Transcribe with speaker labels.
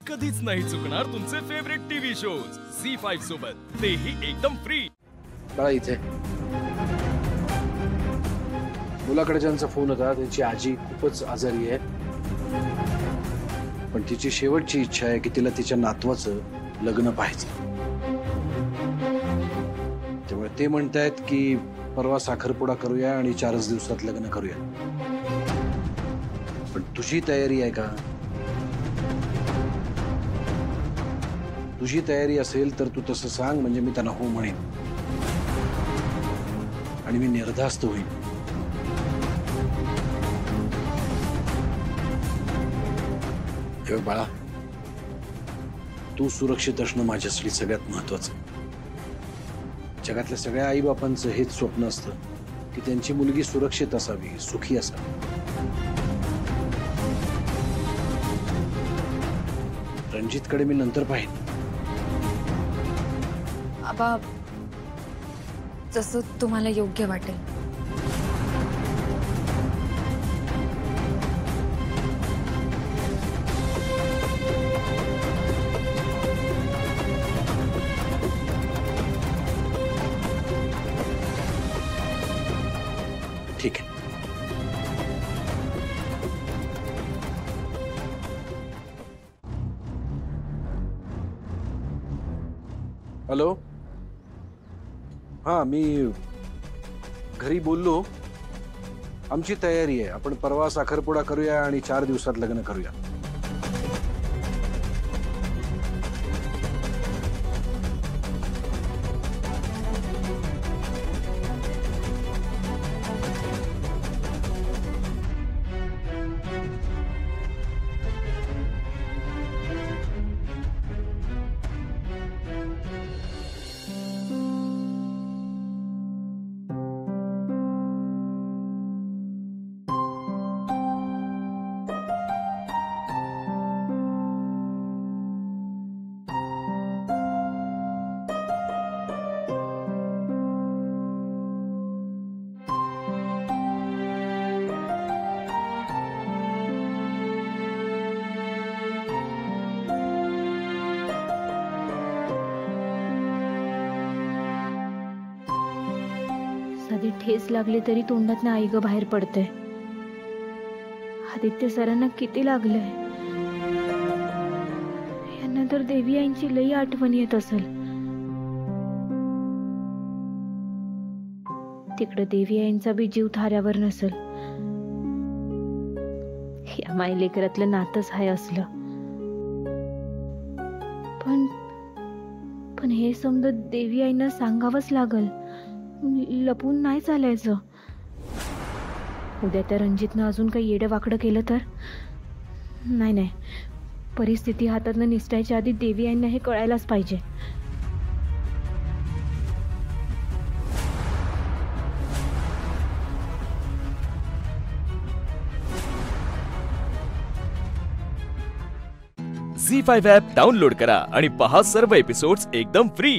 Speaker 1: कधीच नाही चुकणार तुमचे फेवरेट टीव्ही शोज झी5 सोबत, तेही एकदम फ्री।
Speaker 2: बाळा इथे मुलाकडे ज्यांचा फोन होता त्यांची आजी खूपच आजारी आहे, पण तिची शेवटची इच्छा आहे की तिला तिच्या नातवाचं लग्न पाहायचं। त्यामुळे ते म्हणतायत की परवा साखरपुडा करूया आणि 4 दिवसात लग्न करूया। पण तुझी तयारी आहे का? तुझी तयारी असेल तर तू तसं सांग, म्हणजे मी त्यांना हो म्हणेन आणि मी निर्धास्त होईन। हे बाळा, तू सुरक्षित असणं माझ्यासाठी सगळ्यात महत्वाचं। जगातल्या सगळ्या आई बापांचं हेच स्वप्न असतं की त्यांची मुलगी सुरक्षित असावी, सुखी असावी। रणजितकडे मी नंतर पाहिन।
Speaker 3: आबा, जसं तुम्हाला योग्य वाटेल।
Speaker 2: ठीक है। हेलो, हाँ मी घरी बोललो, आमची तयारी आहे। आपण परवा साखरपुडा करूया आणि 4 दिवसात लग्न करूया।
Speaker 4: साधी ठेस लागली तरी तोंडात आई ग बाहेर पडते। आदित्य सरांना किती लागलंय, यांना तर देवी आईंची लई आठवण येत असेल। तिकडे देवी आईंचा बी जीव थाऱ्यावर नसेल। या मायलेकरातलं नातच आहे असलं। पण हे समजत देवी आईंना सांगावंच लागल, लपून नाही चालायचं। उद्या त्या रणजितनं अजून काही येडं वाकडं केलं तर नाही, परिस्थिती हातातनं निसटायच्या आधी देवी यांना हे कळायलाच पाहिजे।
Speaker 1: झी5 ॲप डाउनलोड करा आणि पहा सर्व एपिसोड्स एकदम फ्री।